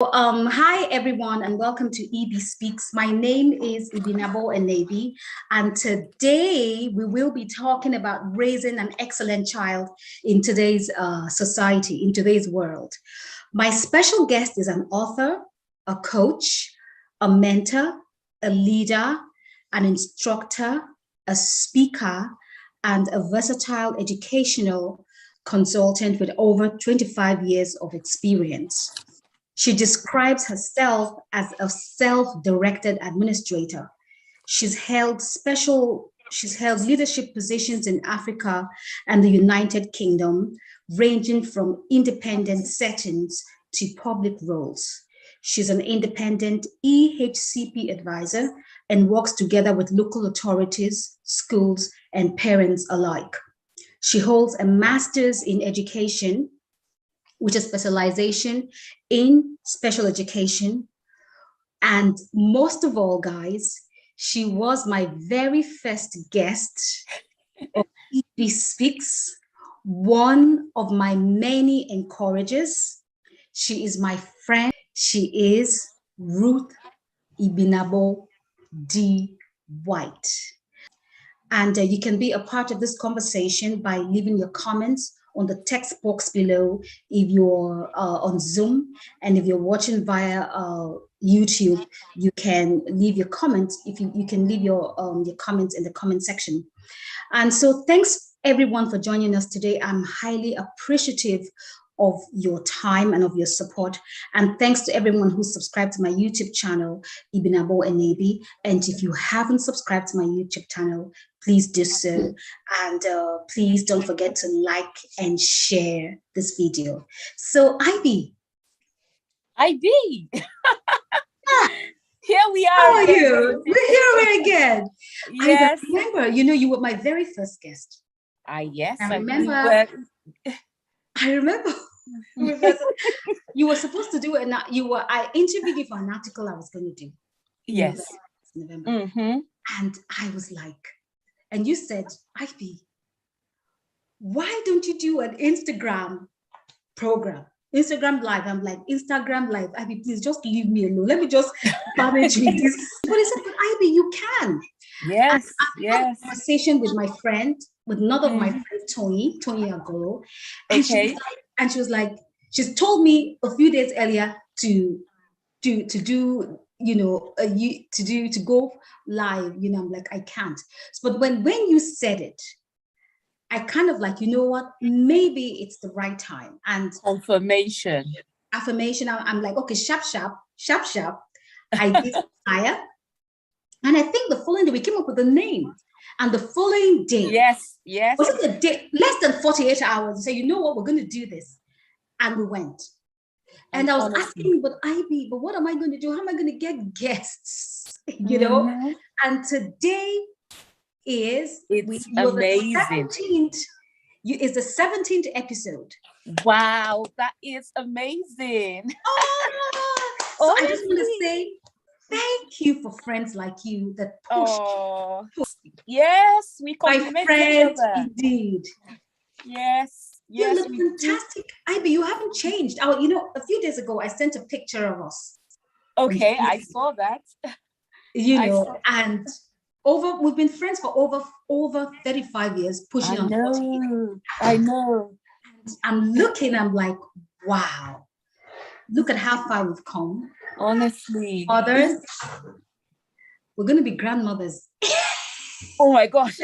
Hi everyone, and welcome to EB Speaks. My name is Ibinabo Enebi, and today we will be talking about raising an excellent child in today's society, in today's world. My special guest is an author, a coach, a mentor, a leader, an instructor, a speaker, and a versatile educational consultant with over 25 years of experience. She describes herself as a self-directed administrator. She's held leadership positions in Africa and the United Kingdom, ranging from independent settings to public roles. She's an independent EHCP advisor and works together with local authorities, schools, and parents alike. She holds a master's in education, which is specialization in special education. And most of all, guys, she was my very first guest of EB Speaks, one of my many encouragers. She is my friend. She is Ruth D. Whyte. And you can be a part of this conversation by leaving your comments on the text box below if you're on Zoom, and if you're watching via YouTube, you can leave your comments. If you can leave your comments in the comment section. And so thanks everyone for joining us today. I'm highly appreciative of your time and of your support. And thanks to everyone who subscribed to my YouTube channel, Ibinabo Enebi. And if you haven't subscribed to my YouTube channel, please do so. And please don't forget to like and share this video. So Ivy. Here we are. How are you? We're here again. Yes. I remember, you were my very first guest. Yes. I remember. You were supposed to do it. I interviewed you for an article I was going to do. Yes. November. Mm-hmm. And I was like, and you said, Ivy, why don't you do an Instagram program? Instagram Live. I'm like, Instagram Live. Ivy, please just leave me alone. Let me just manage with this. But I said, but Ivy, you can. Yes. I had a conversation with my friend, with another of my friends, Tony Agoro. And she was like, she's told me a few days earlier to do, to go live. I'm like, I can't. But when you said it, I kind of like, you know what, maybe it's the right time. And affirmation. I'm like, okay, sharp. I did hire. And I think the following day we came up with a name. And the following day, yes, was it the day, less than 48 hours, say, you know what, we're going to do this. And we went. And I was asking, but Ivy, but what am I going to do? How am I going to get guests? And today is amazing. It's the 17th episode. Wow, that is amazing. So I just want to say thank you for friends like you that push. Yes, we compliment each other. Indeed. Yes. You look fantastic. Ivy, you haven't changed. A few days ago, I sent a picture of us. Okay, I saw that. And we've been friends for over 35 years, pushing on 40. I know. I'm looking, I'm like, wow. Look at how far we've come. Honestly. Mothers, we're going to be grandmothers. Oh my gosh.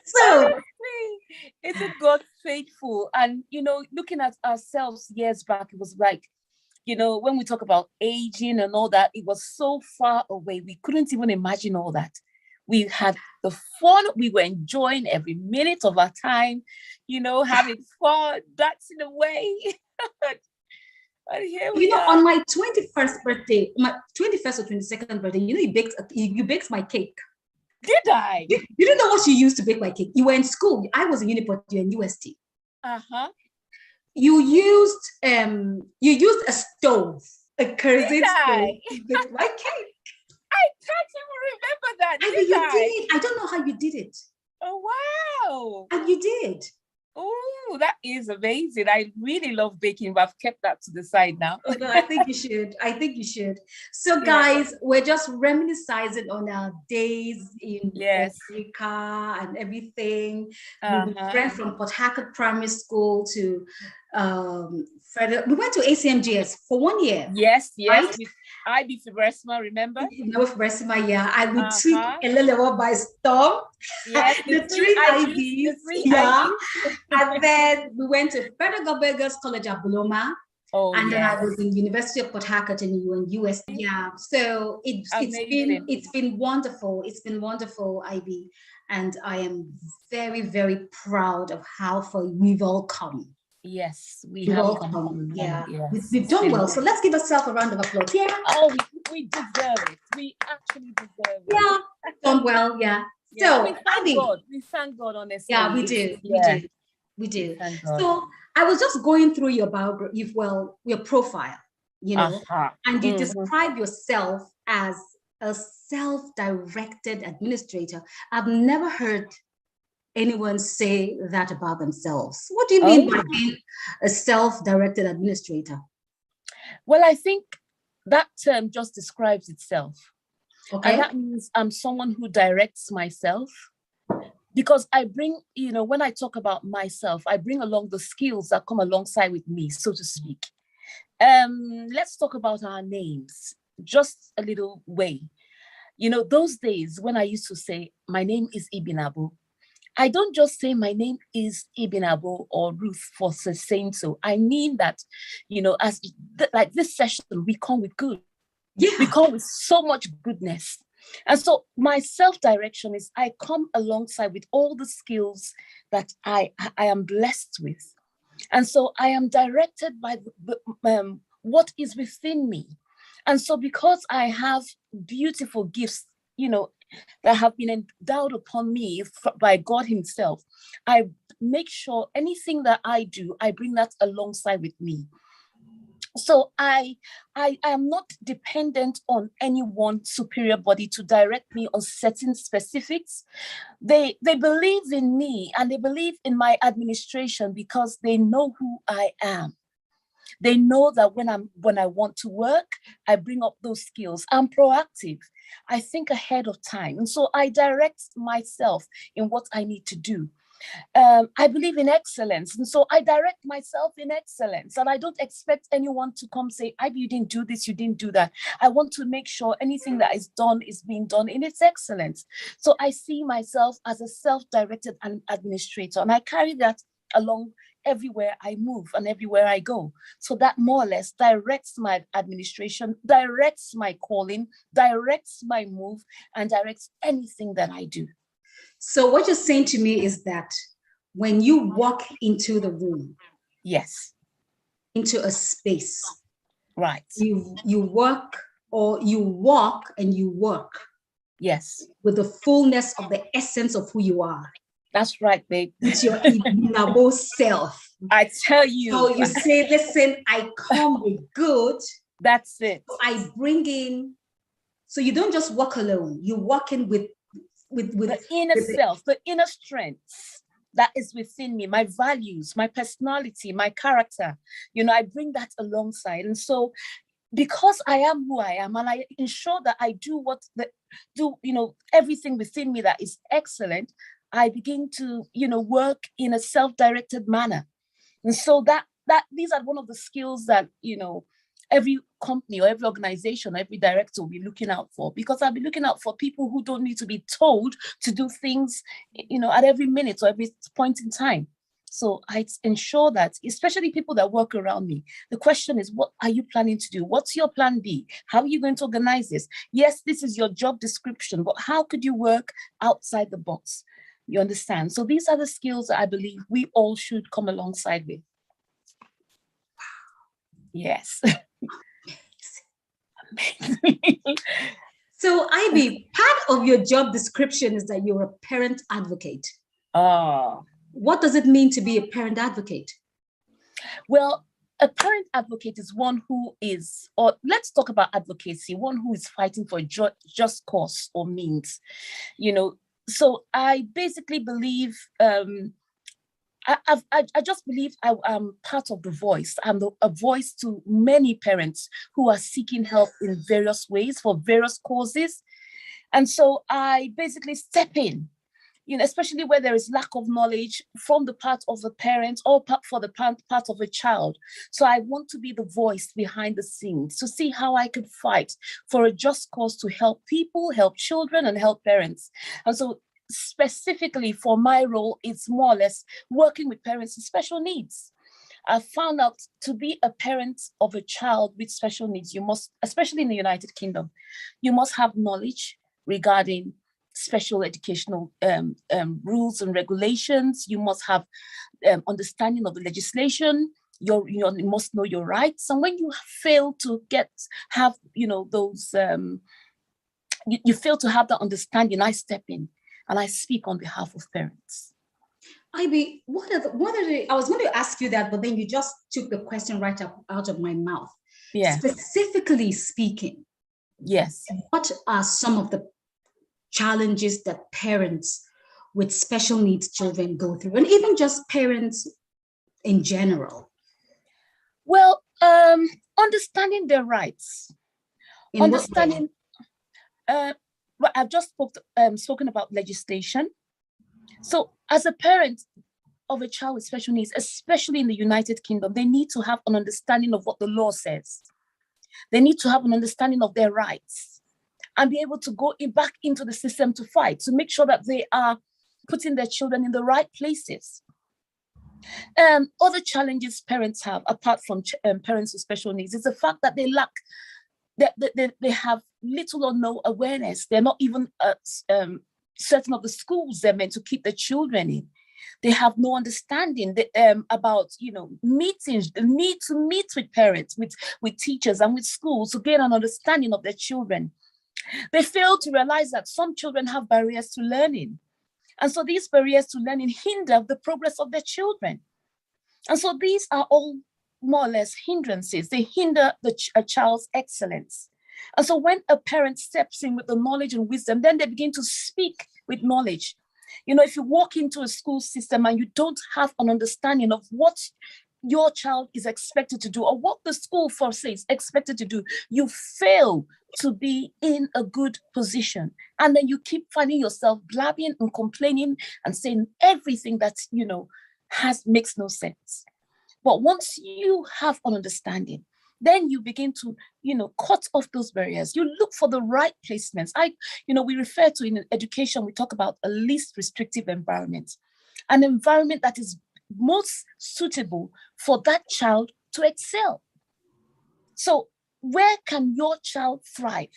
So isn't God faithful? And looking at ourselves years back, it was like, when we talk about aging and all that, it was so far away. We couldn't even imagine all that. We had the fun. We were enjoying every minute of our time, having fun, dancing away. And here we are. On my 21st birthday, my 21st or 22nd birthday, you baked my cake. Did I? You didn't know what you used to bake my cake. You were in school. I was in Uniport, you were in UST. You used a stove, a kerosene stove to bake my cake. I can't even remember that. You did. I don't know how you did it. Oh wow! And you did. Oh, that is amazing. I really love baking, but I've kept that to the side now. No, I think you should. I think you should. So, Yeah. guys, we're just reminiscing on our days in Yes. America and everything. We Uh-huh. went from Port Harcourt Primary School to we went to ACMGS for 1 year. Yes, yes. Right? With IB Fiberesma, remember? No, for rest of my year, I would treat a little by storm. Yes, the three IBs, the three yeah. IBs. And then we went to Federal Government Girls College at Buloma. Oh, and yes. then I was in University of Port Harcourt in US. Yeah, so it's been wonderful. It's been wonderful, IB, and I am very, very proud of how far we've all come. Yes, we've all come. Yeah, yes. we've done well. So let's give ourselves a round of applause. Yeah. Oh, we deserve it. We actually deserve it. Yeah, done well. Yeah. Yeah, So we thank God. We thank God, honestly. Yeah, we do. Yeah. We do. So I was just going through your biography, your profile, and you describe yourself as a self-directed administrator. I've never heard anyone say that about themselves. What do you mean by being a self-directed administrator? Well, I think that term just describes itself. Okay. And that means I'm someone who directs myself. Because I bring, when I talk about myself, I bring along the skills that come alongside with me, so to speak. Let's talk about our names, just a little way. Those days when I used to say, my name is Ibinabu, I don't just say my name is Ibinabu or Ruth for saying so. I mean that, like this session, we come with good. Yeah. We come with so much goodness. And so my self-direction is I come alongside with all the skills that I am blessed with. And so I am directed by what is within me. And so because I have beautiful gifts, that have been endowed upon me by God himself, I make sure anything that I do, I bring that alongside with me. So I am not dependent on any one superior body to direct me on certain specifics. They believe in me and they believe in my administration because they know who I am. They know that when I want to work, I bring up those skills. I'm proactive. I think ahead of time. And so I direct myself in what I need to do. I believe in excellence. And so I direct myself in excellence. And I don't expect anyone to come say, you didn't do this, you didn't do that. I want to make sure anything that is done is being done in its excellence. So I see myself as a self-directed administrator. And I carry that along everywhere I move and everywhere I go. So that more or less directs my administration, directs my calling, directs my move, and directs anything that I do. So what you're saying to me is that when you walk into the room, yes, into a space, right, you work or you walk and you work, yes, with the fullness of the essence of who you are. That's right, babe. It's your Ibinabu self. I tell you. So you say, listen, I come with good. That's it. So I bring in. So you don't just walk alone. You walk in with the inner self, the inner strength that is within me, my values, my personality, my character. I bring that alongside. And so because I am who I am and I ensure that I do everything within me that is excellent, I begin to, work in a self-directed manner. And so that these are one of the skills that, every company or every organization, every director will be looking out for, because I'll be looking out for people who don't need to be told to do things, at every minute or every point in time. So I ensure that, especially people that work around me, the question is, what are you planning to do? What's your plan B? How are you going to organize this? Yes, this is your job description, but how could you work outside the box? You understand? So these are the skills that I believe we all should come alongside with. Yes. So Ivy, part of your job description is that you're a parent advocate. What does it mean to be a parent advocate? Well, a parent advocate is one who is, or let's talk about advocacy, one who is fighting for a just cause or means, So I basically believe I just believe I am part of the voice. I'm a voice to many parents who are seeking help in various ways for various causes. And so I basically step in, especially where there is lack of knowledge from the part of the parents or for the part of a child. So I want to be the voice behind the scenes to see how I could fight for a just cause to help people, help children, and help parents. And so specifically for my role, it's more or less working with parents with special needs. I found out to be a parent of a child with special needs, you must, especially in the United Kingdom, you must have knowledge regarding special educational rules and regulations. You must have understanding of the legislation. You must know your rights. And when you fail to have those, you fail to have that understanding, I step in and I speak on behalf of parents. Ivy, I was going to ask you that, but then you just took the question right out of my mouth. Yeah. Specifically speaking, yes, what are some of the challenges that parents with special needs children go through, and even just parents in general? Well, understanding their rights. In understanding. Well, I've just spoken about legislation. So as a parent of a child with special needs, especially in the United Kingdom, they need to have an understanding of what the law says. They need to have an understanding of their rights and be able to go back into the system to fight, to make sure that they are putting their children in the right places. Other challenges parents have, apart from parents with special needs, is the fact that they lack, they have little or no awareness. They're not even certain of the schools they're meant to keep their children in. They have no understanding about, meetings, the need to meet with parents, with teachers and with schools to gain an understanding of their children. They fail to realize that some children have barriers to learning. And so these barriers to learning hinder the progress of their children. And so these are all more or less hindrances. They hinder a child's excellence. And so when a parent steps in with the knowledge and wisdom, then they begin to speak with knowledge. If you walk into a school system and you don't have an understanding of what your child is expected to do or what the school force is expected to do, you fail to be in a good position. And then you keep finding yourself blabbing and complaining and saying everything that, makes no sense. But once you have an understanding, then you begin to, cut off those barriers. You look for the right placements. We refer to in education, we talk about a least restrictive environment, an environment that is most suitable for that child to excel. So where can your child thrive?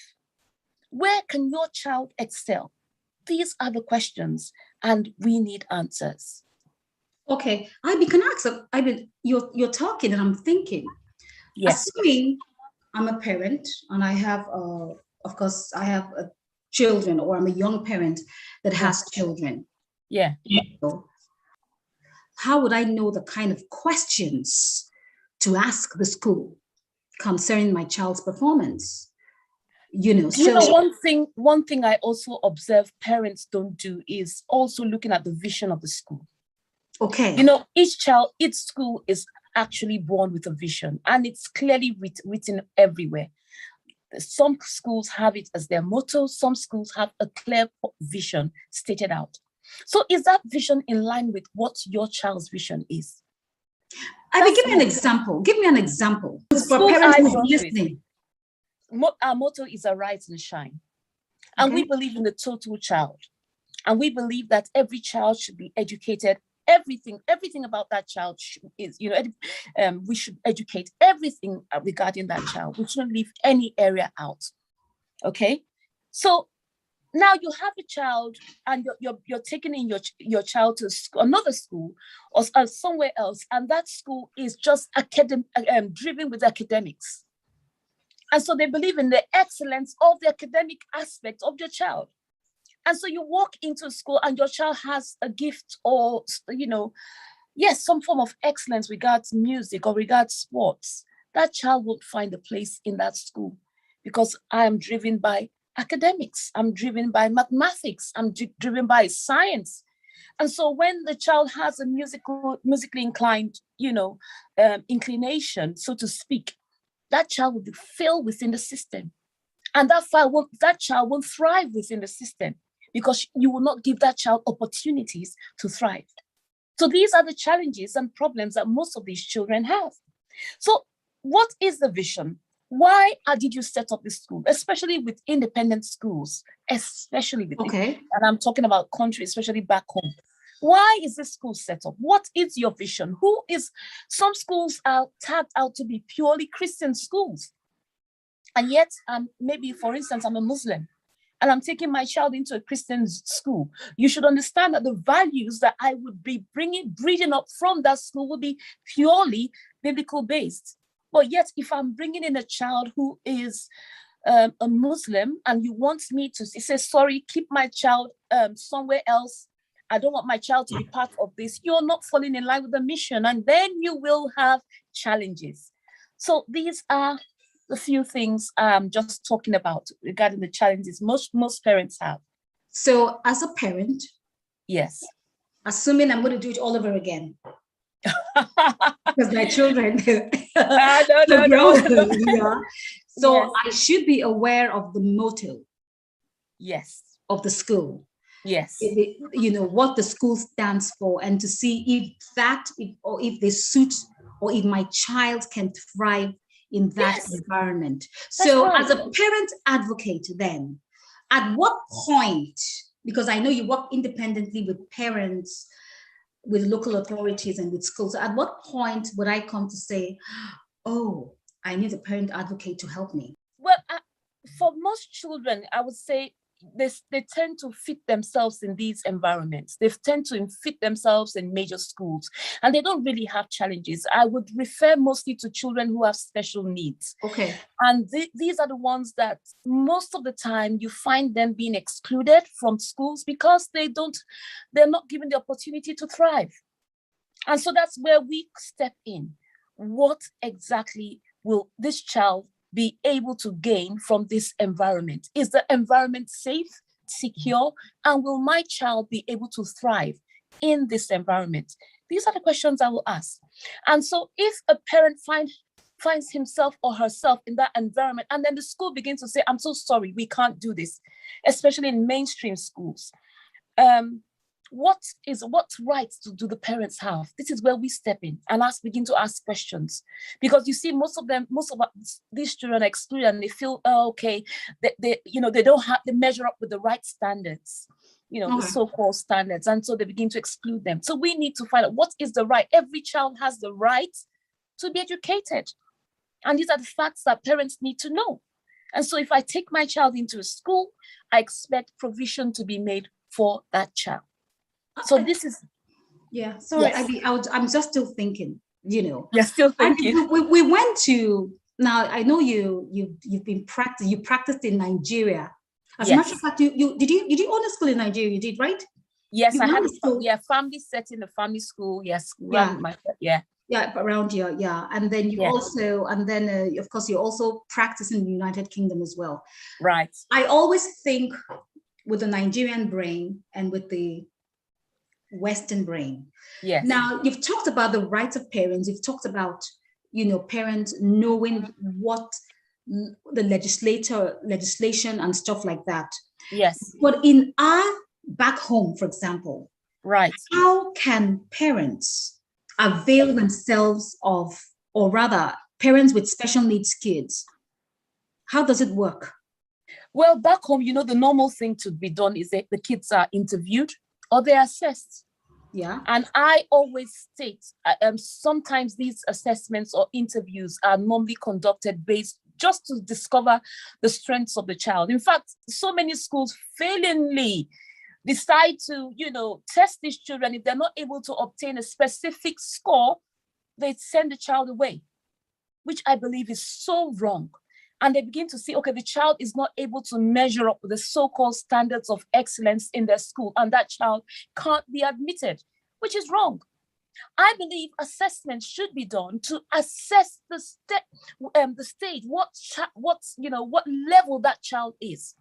Where can your child excel? These are the questions, and we need answers. Okay, Ivy, can I ask? You're talking, and I'm thinking. Yes. Assuming I'm a parent and I have, of course, I have children, or I'm a young parent that has children. Yeah. How would I know the kind of questions to ask the school concerning my child's performance? One thing I also observe parents don't do is also looking at the vision of the school. Okay. Each school is actually born with a vision, and it's clearly written everywhere. Some schools have it as their motto. Some schools have a clear vision stated out. So is that vision in line with what your child's vision is? Give me an example. For parents who are listening. Our motto is arise and shine. And we believe in the total child. And we believe that every child should be educated. Everything about that child is, we should educate everything regarding that child. We shouldn't leave any area out. Okay? So now you have a child and you're taking in your child to another school or somewhere else, and that school is just driven with academics. And so they believe in the excellence of the academic aspect of your child. And so you walk into a school and your child has a gift or, some form of excellence regards music or regards sports. That child won't find a place in that school because I am driven by academics. I'm driven by mathematics. I'm driven by science. And so when the child has a musically inclined, inclination, so to speak, that child will fail within the system. And that child won't thrive within the system because you will not give that child opportunities to thrive. So these are the challenges and problems that most of these children have. So what is the vision? Why did you set up this school, especially with independent schools, especially with okay. And I'm talking about country, especially back home. Why is this school set up? What is your vision? Some schools are tagged out to be purely Christian schools. And yet, maybe, for instance, I'm a Muslim and I'm taking my child into a Christian school. You should understand that the values that I would be breeding up from that school will be purely biblical based. But yet, if I'm bringing in a child who is a Muslim and you want me to say, sorry, keep my child somewhere else, I don't want my child to be part of this, you're not falling in line with the mission, and then you will have challenges. So these are the few things I'm just talking about regarding the challenges most parents have. So as a parent, yes, assuming I'm going to do it all over again, because my children no. Yeah. So yes. I should be aware of the motto yes of the school. Yes. What the school stands for, and to see if they suit, or if my child can thrive in that environment. So as a parent advocate, then at what point, because I know you work independently with parents, with local authorities and with schools, so at what point would I come to say, oh, I need a parent advocate to help me? Well, for most children, I would say they tend to fit themselves in these environments. They tend to fit themselves in major schools, and they don't really have challenges. I would refer mostly to children who have special needs. Okay. And these are the ones that most of the time you find them being excluded from schools because they're not given the opportunity to thrive. And so that's where we step in. What exactly will this child be able to gain from this environment? Is the environment safe, secure, and will my child be able to thrive in this environment? These are the questions I will ask. And so if a parent finds himself or herself in that environment, and then the school begins to say, I'm so sorry, we can't do this, especially in mainstream schools. What rights do the parents have? This is where we step in and begin to ask questions, because you see, most of these children are excluded, and they feel okay, they measure up with the right standards, the so-called standards, and so they begin to exclude them. So we need to find out what is the right. Every child has the right to be educated, and these are the facts that parents need to know. And so if I take my child into a school, I expect provision to be made for that child. So this is... Yeah, sorry, yes. I'm just still thinking, You're still thinking. We went to, now I know you've been you practiced in Nigeria. As a matter of fact, you did own a school in Nigeria, you did, right? Yes, I had a family setting, a family school, yes. Around here, yeah. And then you also, of course, you also practice in the United Kingdom as well. Right. I always think with the Nigerian brain and with the Western brain. Yes. Now, you've talked about the rights of parents. You've talked about, parents knowing what the legislation and stuff like that. Yes. But in our back home, for example, right, how can parents avail themselves of, or rather, parents with special needs kids? How does it work? Well, back home, the normal thing to be done is that the kids are interviewed or they're assessed. Yeah. And I always state, sometimes these assessments or interviews are normally conducted based just to discover the strengths of the child. In fact, so many schools failingly decide to, test these children. If they're not able to obtain a specific score, they send the child away, which I believe is so wrong. And they begin to see, okay, the child is not able to measure up with the so-called standards of excellence in their school, and that child can't be admitted, which is wrong. I believe assessments should be done to assess the stage, what level that child is.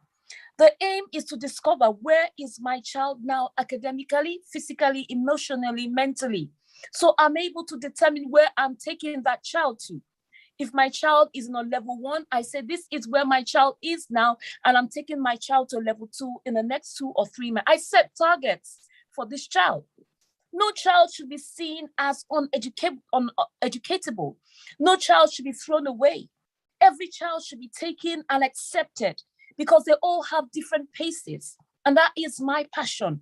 The aim is to discover, where is my child now academically, physically, emotionally, mentally? So I'm able to determine where I'm taking that child to. If my child is on level 1, I say this is where my child is now, and I'm taking my child to level 2 in the next 2 or 3 months. I set targets for this child. No child should be seen as uneducatable. No child should be thrown away. Every child should be taken and accepted, because they all have different paces. And that is my passion.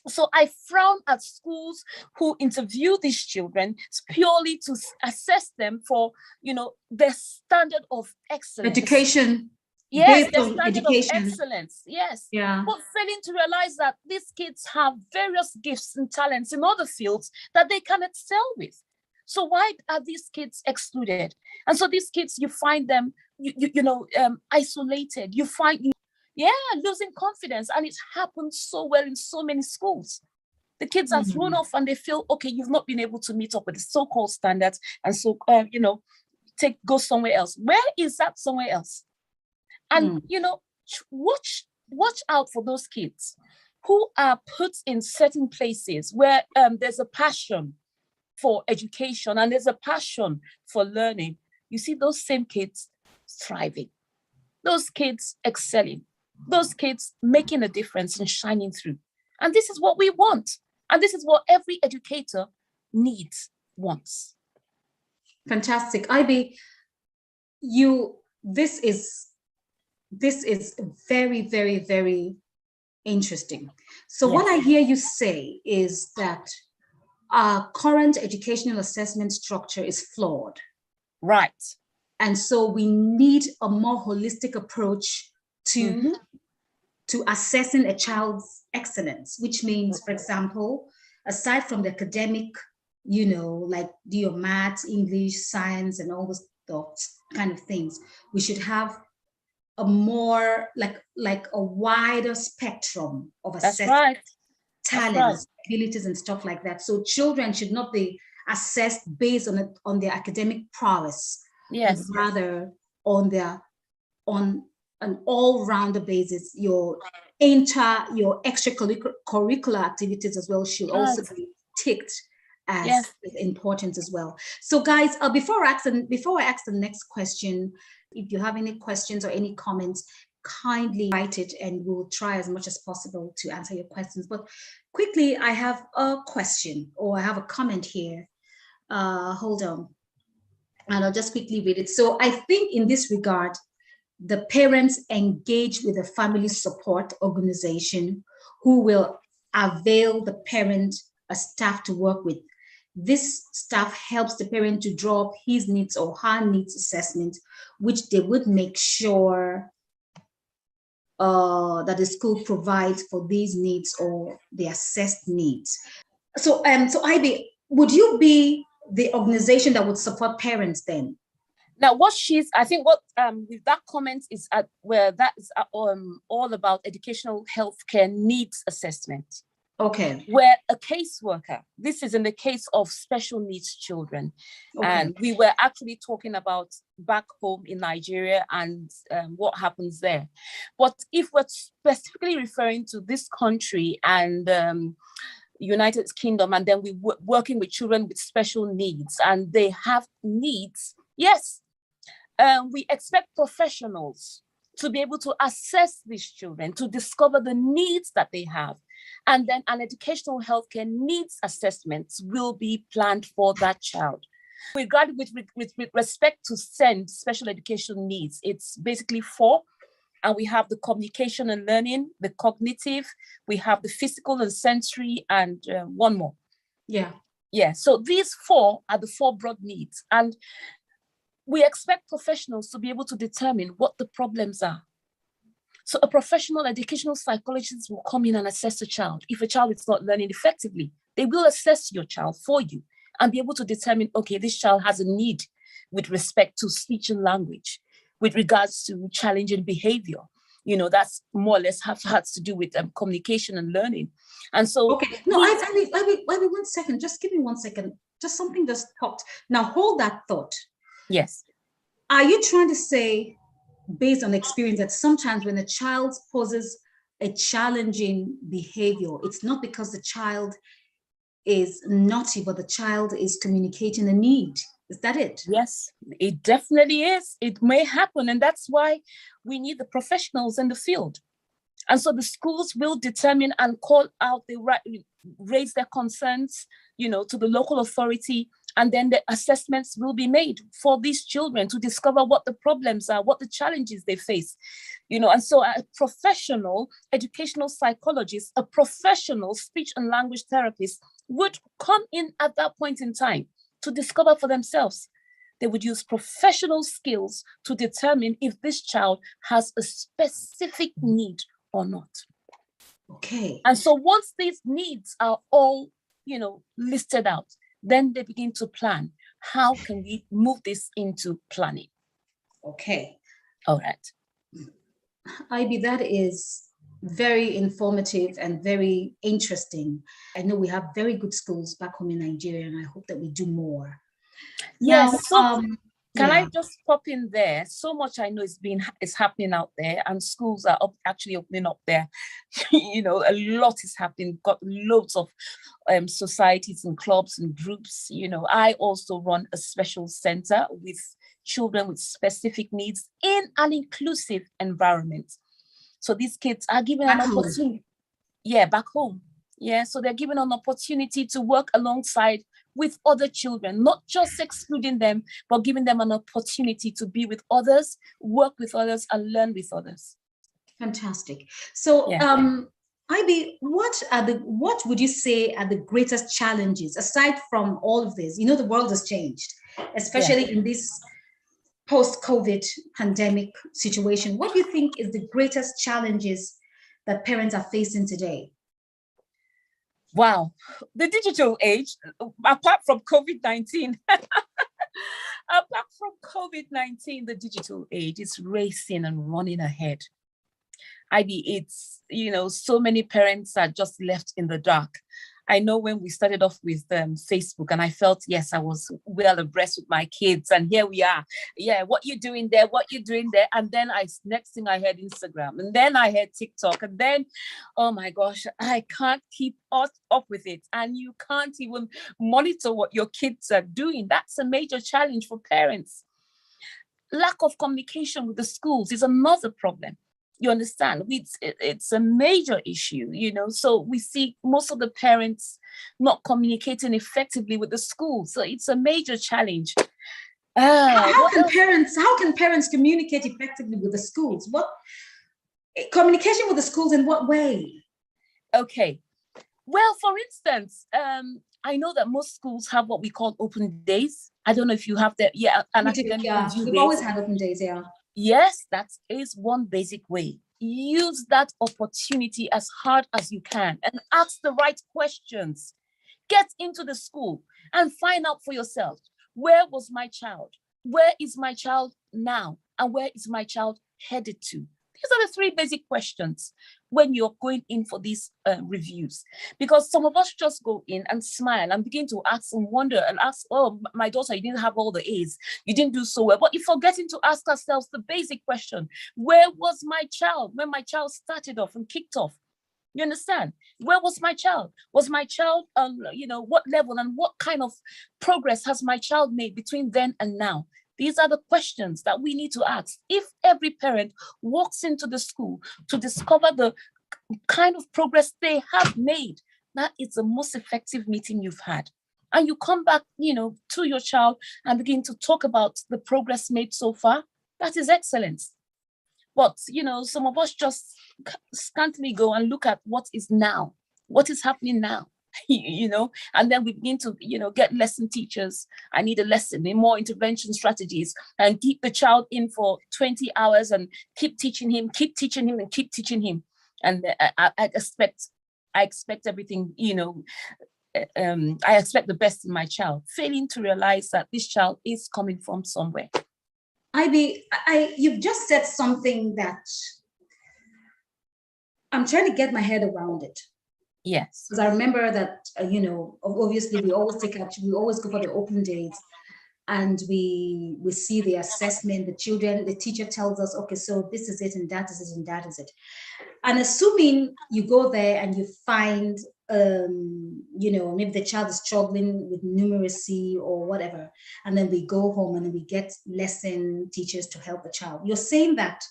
So I frown at schools who interview these children purely to assess them for, their standard of excellence. Education. Yes, based their on standard education. of excellence. Yes. Yeah. But failing to realize that these kids have various gifts and talents in other fields that they can excel with. So why are these kids excluded? And so these kids, you find them, isolated. You find, losing confidence. And it happens so well in so many schools. The kids are thrown off and they feel, okay, you've not been able to meet up with the so-called standards. And so, go somewhere else. Where is that somewhere else? And, watch out for those kids who are put in certain places where there's a passion for education and there's a passion for learning. You see those same kids thriving, those kids excelling, those kids making a difference and shining through. And this is what we want. And this is what every educator wants. Fantastic. Ivy, this is very, very, very interesting. So what I hear you say is that our current educational assessment structure is flawed. Right. And so we need a more holistic approach to assessing a child's excellence, which means, for example, aside from the academic, like do your maths, English, science, and all those kind of things, we should have a more like a wider spectrum of assessment, talents, abilities, and stuff like that. So children should not be assessed based on their academic prowess, but rather on an all-rounder basis. Your extracurricular activities as well should also be ticked as important as well. So guys, before I ask the next question, if you have any questions or any comments, kindly write it and we'll try as much as possible to answer your questions. But quickly, I have a question, or I have a comment here. Hold on. And I'll just quickly read it. So I think in this regard, the parents engage with a family support organization who will avail the parent a staff to work with. This staff helps the parent to draw up his needs or her needs assessment, which they would make sure that the school provides for these needs or the assessed needs. So Ivy, would you be the organization that would support parents then? Now, I think what with that comment is where that is all about educational healthcare needs assessment. Okay. Where a caseworker, this is in the case of special needs children. Okay. And we were actually talking about back home in Nigeria and what happens there. But if we're specifically referring to this country and United Kingdom, and then we're working with children with special needs and they have needs, yes, we expect professionals to be able to assess these children, to discover the needs that they have. And then an educational healthcare needs assessment will be planned for that child. With respect to SEND, special education needs, it's basically 4. And we have the communication and learning, the cognitive, we have the physical and sensory, and one more. Yeah. So these 4 are the 4 broad needs. And we expect professionals to be able to determine what the problems are. So a professional educational psychologist will come in and assess a child. If a child is not learning effectively, they will assess your child for you and be able to determine, okay, this child has a need with respect to speech and language, with regards to challenging behavior. That's more or less has to do with communication and learning. And so... Okay, no, Ivy, 1 second. Just give me 1 second. Just something just popped. Now hold that thought. Yes. Are you trying to say based on experience that sometimes when a child poses a challenging behavior, it's not because the child is naughty, but the child is communicating a need. Is that it? Yes, it definitely is. It may happen. And that's why we need the professionals in the field. And so the schools will determine and call out the right, raise their concerns, to the local authority. And then the assessments will be made for these children to discover what the problems are, what the challenges they face. And so a professional educational psychologist, a professional speech and language therapist would come in at that point in time to discover for themselves. They would use professional skills to determine if this child has a specific need or not. Okay. And so once these needs are all, listed out, then they begin to plan. How can we move this into planning? Okay. All right. Ivy, that is very informative and very interesting. I know we have very good schools back home in Nigeria, and I hope that we do more. Yes. Now, can I just pop in there? So much I know is happening out there, and schools are actually opening up there. A lot is happening. Got loads of societies and clubs and groups. I also run a special center with children with specific needs in an inclusive environment. So these kids are given an opportunity. Yeah, back home. Yeah, so they're given an opportunity to work alongside with other children, not just excluding them, but giving them an opportunity to be with others, work with others, and learn with others. Fantastic. So, Ivy, what would you say are the greatest challenges aside from all of this? The world has changed, especially in this post-COVID pandemic situation. What do you think is the greatest challenges that parents are facing today? Wow, the digital age, apart from COVID-19, the digital age is racing and running ahead. It's, so many parents are just left in the dark. I know when we started off with Facebook, and I felt, yes, I was well abreast with my kids, and here we are. Yeah, what you doing there? And then next thing I heard Instagram, and then I heard TikTok, and then, oh my gosh, I can't keep up with it. And you can't even monitor what your kids are doing. That's a major challenge for parents. Lack of communication with the schools is another problem. You understand? It's a major issue, so we see most of the parents not communicating effectively with the schools. So it's a major challenge. How can parents communicate effectively with the schools? What communication with the schools in what way? Okay. Well, for instance, I know that most schools have what we call open days. I don't know if you have that. Yeah, we've always had open days, yeah. Yes, that is one basic way. Use that opportunity as hard as you can and ask the right questions. Get into the school and find out for yourself, where was my child? Where is my child now? And where is my child headed to? These are the three basic questions when you're going in for these reviews. Because some of us just go in and smile and begin to ask and wonder and ask, oh, my daughter, you didn't have all the A's. You didn't do so well. But you're forgetting to ask ourselves the basic question, where was my child when my child started off and kicked off? You understand? Where was my child? Was my child on, what level and what kind of progress has my child made between then and now? These are the questions that we need to ask. If every parent walks into the school to discover the kind of progress they have made, that is the most effective meeting you've had. And you come back, to your child and begin to talk about the progress made so far, that is excellence. But, some of us just scantily go and look at what is now, what is happening now. And then we begin to, get lesson teachers. I need a lesson, more intervention strategies, and keep the child in for 20 hours and keep teaching him. And I expect everything, I expect the best in my child, failing to realize that this child is coming from somewhere. Ivy, you've just said something that I'm trying to get my head around it. Yes. Because I remember that, obviously we always go for the open days. and we see the assessment, the teacher tells us, okay, so this is it, and that is it, and that is it. And assuming you go there and you find, maybe the child is struggling with numeracy or whatever, and then we go home and then we get lesson teachers to help the child. You're saying that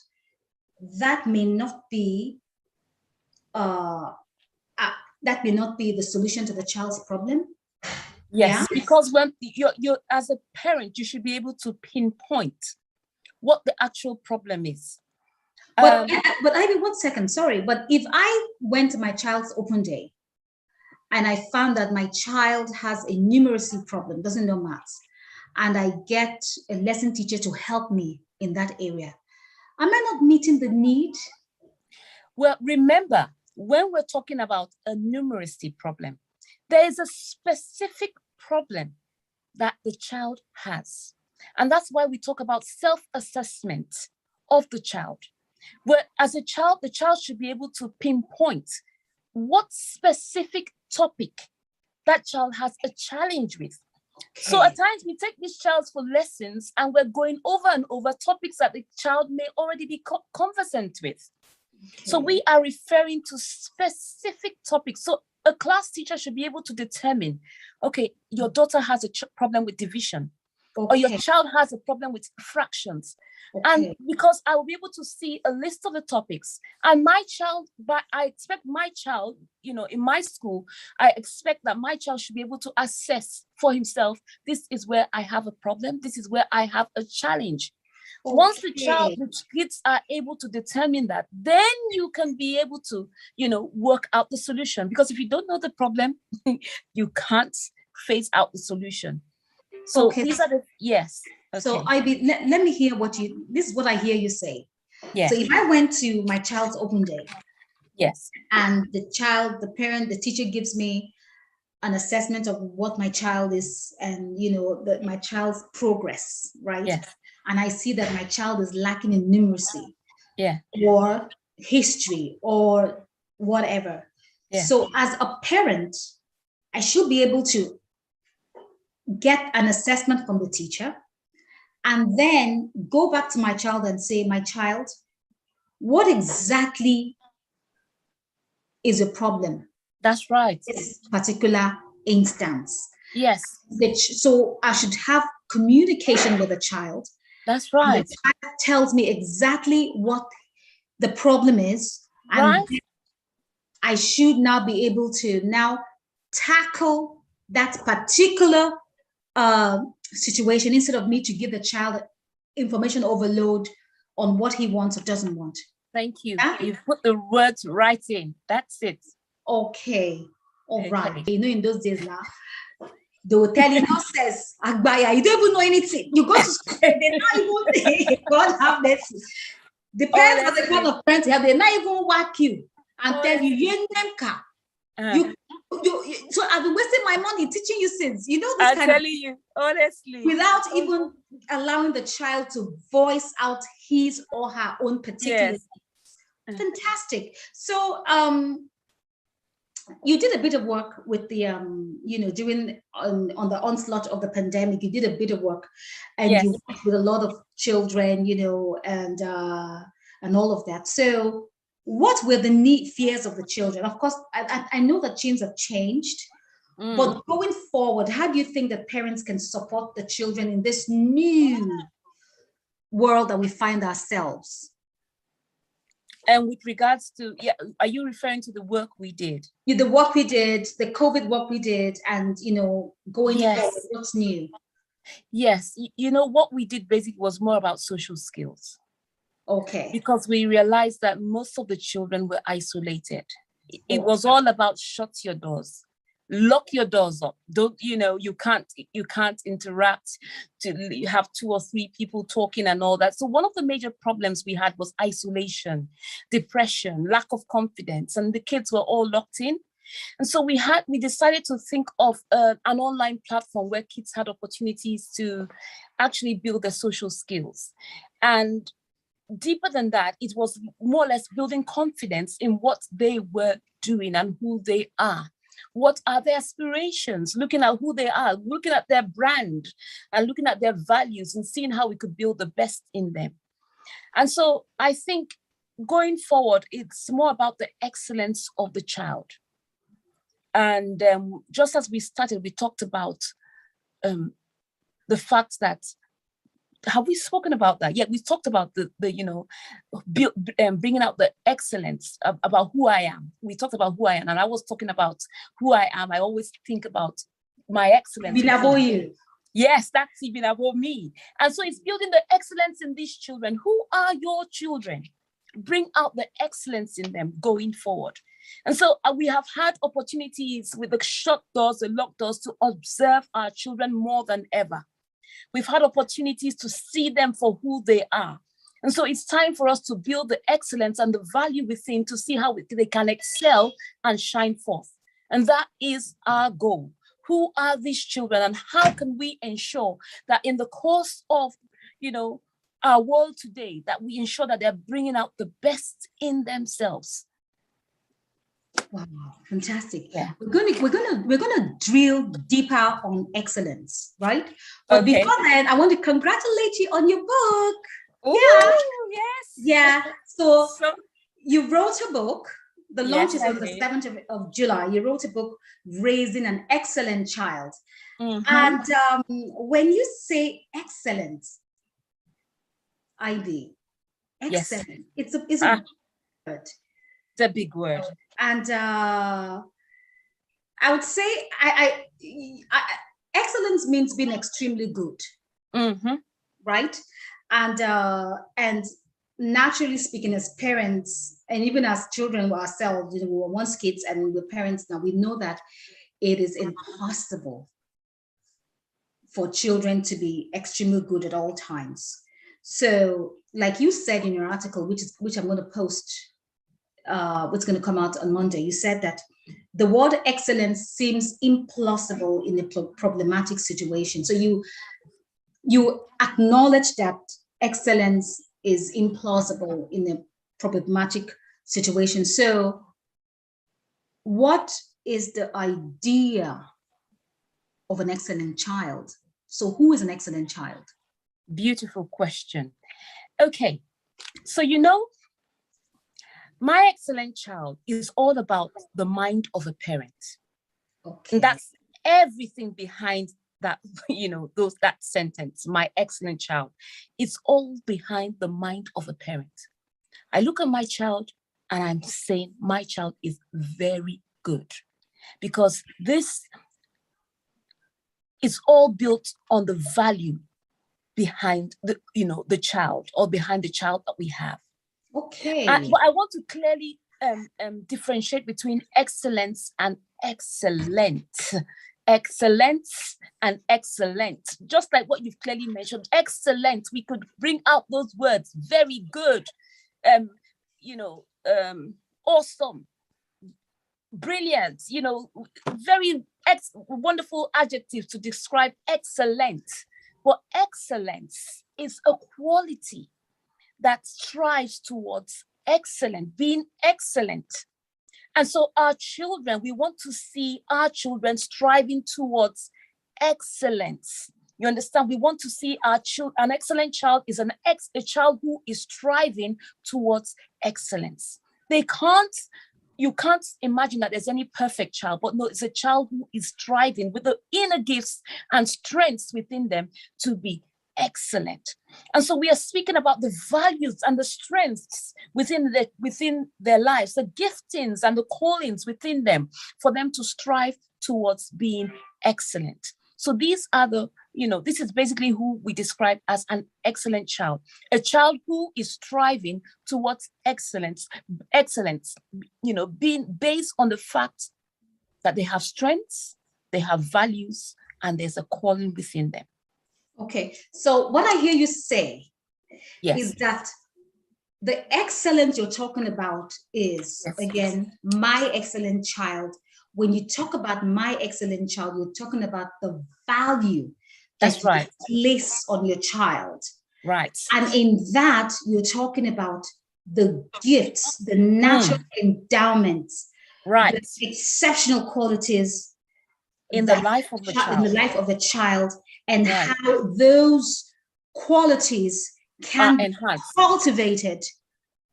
may not be that may not be the solution to the child's problem. Yes, yeah? Because when you're as a parent, you should be able to pinpoint what the actual problem is. But Ivy, 1 second, sorry. But if I went to my child's open day and I found that my child has a numeracy problem, doesn't know maths, and I get a lesson teacher to help me in that area, am I not meeting the need? Well, remember, when we're talking about a numeracy problem, there is a specific problem that the child has. And that's why we talk about self-assessment of the child. Where as a child, the child should be able to pinpoint what specific topic that child has a challenge with. Okay. So at times we take these child for lessons and we're going over and over topics that the child may already be conversant with. Okay. So we are referring to specific topics. So a class teacher should be able to determine, okay, your daughter has a problem with division, okay, or your child has a problem with fractions. Okay. And because I will be able to see a list of the topics, and my child, but I expect my child, in my school, I expect that my child should be able to assess for himself, this is where I have a problem, this is where I have a challenge. Okay. Once the kids are able to determine that, then you can be able to, work out the solution. Because if you don't know the problem, you can't phase out the solution. So these are the, yes. Okay. So let me hear this is what I hear you say. Yes. So if I went to my child's open day. Yes. And the parent, the teacher gives me an assessment of what my child is and, my child's progress, right? Yes. And I see that my child is lacking in numeracy, yeah, or history or whatever. Yeah. So as a parent, I should be able to get an assessment from the teacher and then go back to my child and say, my child, what exactly is a problem? That's right. This particular instance. Yes. So I should have communication with the child. That's right. The child tells me exactly what the problem is. Right. And I should now be able to tackle that particular situation instead of me to give the child information overload on what he wants or doesn't want. Thank you. Yeah? You've put the words right in. That's it. Okay. All right. In those days now, they will tell you nonsense. Agbaya, you don't even know anything. You go to school, they're not even God have mercy. The parents are the kind of parents they not even whack you and tell you, you so I've been wasting my money teaching you since. This I'm telling you, honestly. Without even allowing the child to voice out his or her own particular. Yes. Fantastic. So you did a bit of work with the during on the onslaught of the pandemic. You did a bit of work, and yes, you worked with a lot of children, and all of that. So what were the fears of the children? Of course, I know that things have changed, but going forward, how do you think that parents can support the children in this new world that we find ourselves? And with regards to, are you referring to the work we did? The work we did, the COVID work we did, and, going forward, what's new? Yes. What we did basically was more about social skills. Okay. Because we realized that most of the children were isolated. It was all about shut your doors. Lock your doors up. Don't, you can't interact, to have 2 or 3 people talking and all that. So one of the major problems we had was isolation, depression, lack of confidence, and the kids were all locked in. And so we decided to think of an online platform where kids had opportunities to actually build their social skills. And deeper than that, it was more or less building confidence in what they were doing and who they are. What are their aspirations? Looking at who they are, looking at their brand, and looking at their values, and seeing how we could build the best in them. And so I think going forward, it's more about the excellence of the child. And just as we started, we talked about the fact that, have we spoken about that? Yeah, we talked about the bringing out the excellence about who I am. We talked about who I am, and I was talking about who I am. I always think about my excellence. Even about you. Yes, that's even about me. And so it's building the excellence in these children. Who are your children? Bring out the excellence in them going forward. And so we have had opportunities with the shut doors, the locked doors, to observe our children more than ever. We've had opportunities to see them for who they are. And so it's time for us to build the excellence and the value within to see how they can excel and shine forth. And that is our goal. Who are these children, and how can we ensure that in the course of, our world today, that we ensure that they're bringing out the best in themselves? Wow, fantastic. Yeah. We're gonna drill deeper on excellence, right? But Okay. before then, I want to congratulate you on your book. Ooh, yeah. Yes. Yeah. So you wrote a book. The launch is on the 7th of July. You wrote a book, Raising an Excellent Child. Mm-hmm. And when you say excellence, ID, excellent, yes. it's a word. It's a big word. And I would say I excellence means being extremely good, right? And naturally speaking, as parents, and even as children ourselves, we were once kids and we're parents now, we know that it is impossible for children to be extremely good at all times. So, like you said in your article, which I'm going to post, what's going to come out on Monday, you said that the word excellence seems implausible in a problematic situation. So you acknowledge that excellence is implausible in a problematic situation. So what is the idea of an excellent child? So who is an excellent child? Beautiful question. Okay, so my excellent child is all about the mind of a parent. Okay. And that's everything behind that, that sentence, my excellent child. It's all behind the mind of a parent. I look at my child and I'm saying my child is very good, because this is all built on the value behind the child, or behind the child that we have. Okay. But I want to clearly differentiate between excellence and excellent. Excellence and excellent. Just like what you've clearly mentioned, excellent, we could bring out those words, very good, awesome, brilliant, very wonderful adjectives to describe excellent. But excellence is a quality that strives towards excellent, being excellent. And so our children, we want to see our children striving towards excellence. You understand? We want to see an excellent child is a child who is striving towards excellence. You can't imagine that there's any perfect child, but no, it's a child who is striving with the inner gifts and strengths within them to be excellent. And so we are speaking about the values and the strengths within their lives, the giftings and the callings within them, for them to strive towards being excellent. So these are this is basically who we describe as an excellent child, a child who is striving towards excellence, being based on the fact that they have strengths, they have values, and there's a calling within them. Okay, so what I hear you say is that the excellence you're talking about is, again, my excellent child. When you talk about my excellent child, you're talking about the value that you place on your child. Right. And in that, you're talking about the gifts, the natural endowments Right. the exceptional qualities In the life of the child. In the life of the child, and right. how those qualities can be cultivated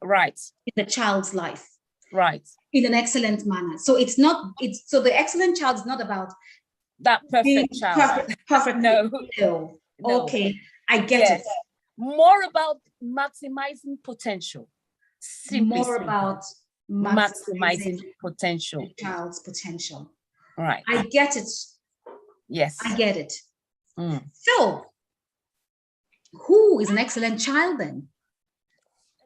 right in the child's life. Right. In an excellent manner. So so the excellent child is not about that perfect child. Perfect. No. Okay, I get it. More about maximizing potential. More about maximizing potential. The child's potential. Right. I get it. Yes. I get it. So, who is an excellent child then?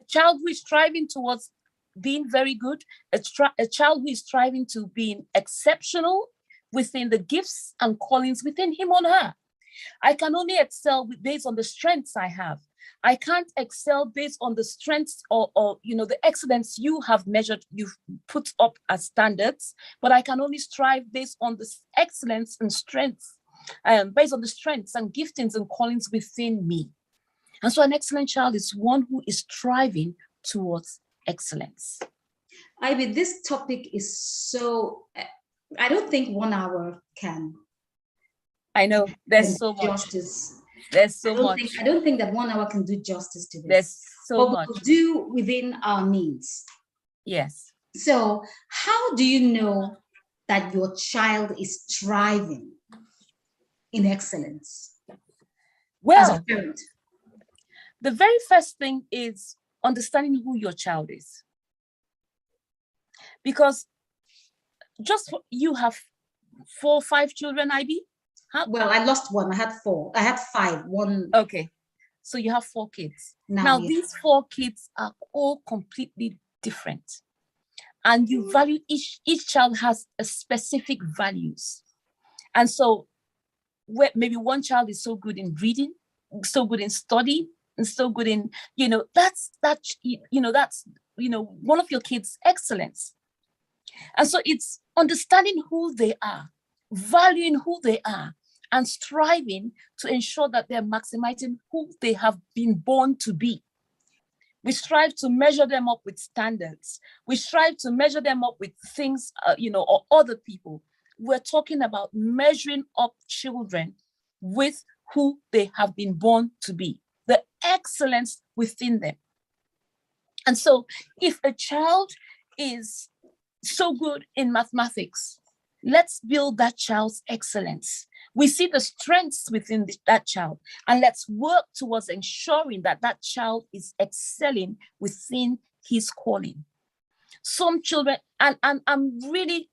A child who is striving towards being very good, a child who is striving to being exceptional within the gifts and callings within him or her. I can only excel based on the strengths I have. I can't excel based on the strengths or the excellence you have measured, you've put up as standards, but I can only strive based on the excellence and strengths, based on the strengths and giftings and callings within me. And so an excellent child is one who is striving towards excellence. Ivy, this topic is so, I don't think 1 hour can. I know, there's so much. Justice. There's so much. I don't think that 1 hour can do justice to this. There's so much. We'll do within our means. Yes. So how do you know that your child is striving in excellence? Well, as a parent? The very first thing is understanding who your child is. Because you have 4 or 5 children, IB? Well, I lost one. I had 4. I had 5. One. Okay. So you have 4 kids. Now yes. These 4 kids are all completely different. And you value each child has a specific values. And so maybe one child is so good in reading, so good in study, and so good in, that's one of your kids' excellence. And so it's understanding who they are, valuing who they are, and striving to ensure that they're maximizing who they have been born to be. We strive to measure them up with standards. We strive to measure them up with things, or other people. We're talking about measuring up children with who they have been born to be, the excellence within them. And so if a child is so good in mathematics, let's build that child's excellence. We see the strengths within that child, and let's work towards ensuring that that child is excelling within his calling. Some children, and I'm really,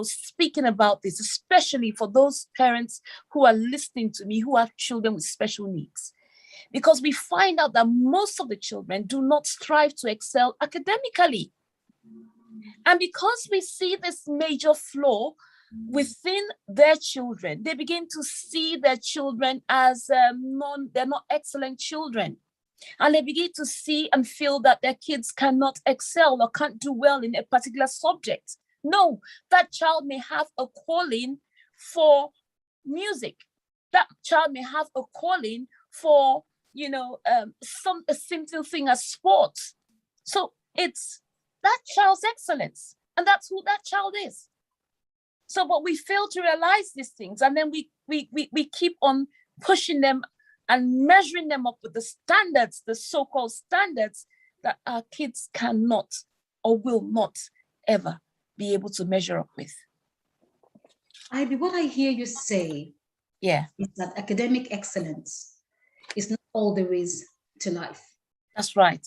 speaking about this, especially for those parents who are listening to me, who have children with special needs, because we find out that most of the children do not strive to excel academically. And because we see this major flaw within their children, they begin to see their children as they're not excellent children. And they begin to see and feel that their kids cannot excel or can't do well in a particular subject. No, that child may have a calling for music. That child may have a calling for, a simple thing as sports. So it's that child's excellence. And that's who that child is. So, but we fail to realize these things. And then we keep on pushing them and measuring them up with the standards, the so-called standards that our kids cannot or will not ever be able to measure up with. Ivy, what I hear you say is that academic excellence is not all there is to life. That's right.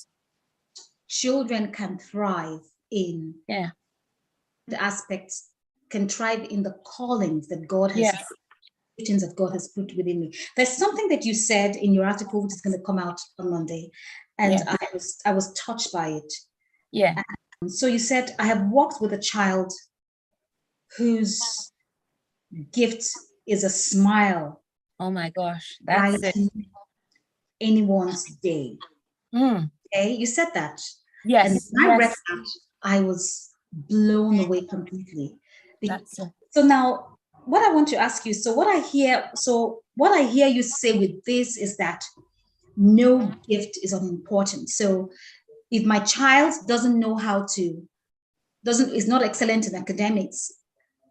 Children can thrive in the aspects, can thrive in the callings that God has that God has put within me. There's something that you said in your article, which is going to come out on Monday, and I was touched by it. Yeah. And so you said, I have walked with a child whose gift is a smile. Oh my gosh, that's it. Anyone's day. Okay, you said that. Yes. And when I read that, I was blown away completely. That's it. So now, what I want to ask you, what I hear you say with this is that no gift is unimportant. So if my child doesn't know how to, is not excellent in academics,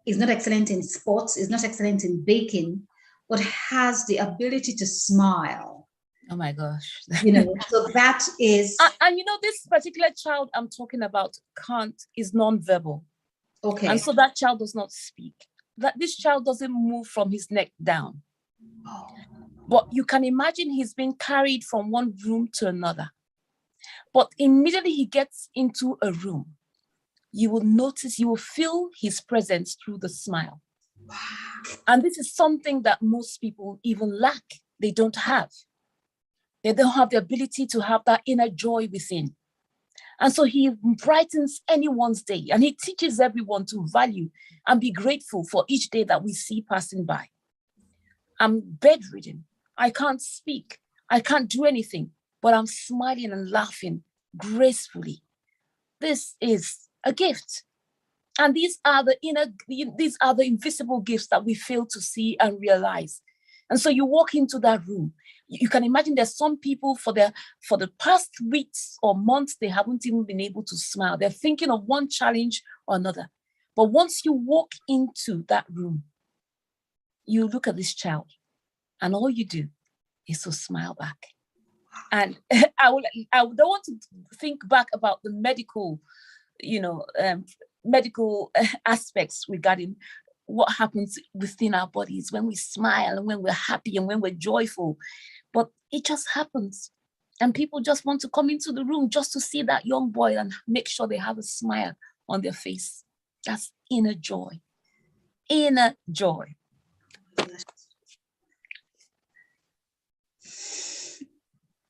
is not excellent in sports, is not excellent in baking, but has the ability to smile. Oh my gosh. So that is. And this particular child I'm talking about is non-verbal. Okay. And so that child does not speak. That this child doesn't move from his neck down. Oh. But you can imagine he's being carried from one room to another. But immediately he gets into a room, you will feel his presence through the smile. And this is something that most people even lack. They don't have. They don't have the ability to have that inner joy within. And so he brightens anyone's day, and he teaches everyone to value and be grateful for each day that we see passing by. I'm bedridden. I can't speak. I can't do anything, but I'm smiling and laughing gracefully. This is a gift. And these are the invisible gifts that we fail to see and realize. And so you walk into that room, you can imagine there's some people for the past weeks or months, they haven't even been able to smile. They're thinking of one challenge or another. But once you walk into that room, you look at this child and all you do is to smile back. And I don't want to think back about the medical, medical aspects regarding what happens within our bodies when we smile and when we're happy and when we're joyful. But it just happens. And people just want to come into the room just to see that young boy and make sure they have a smile on their face. That's inner joy. Inner joy.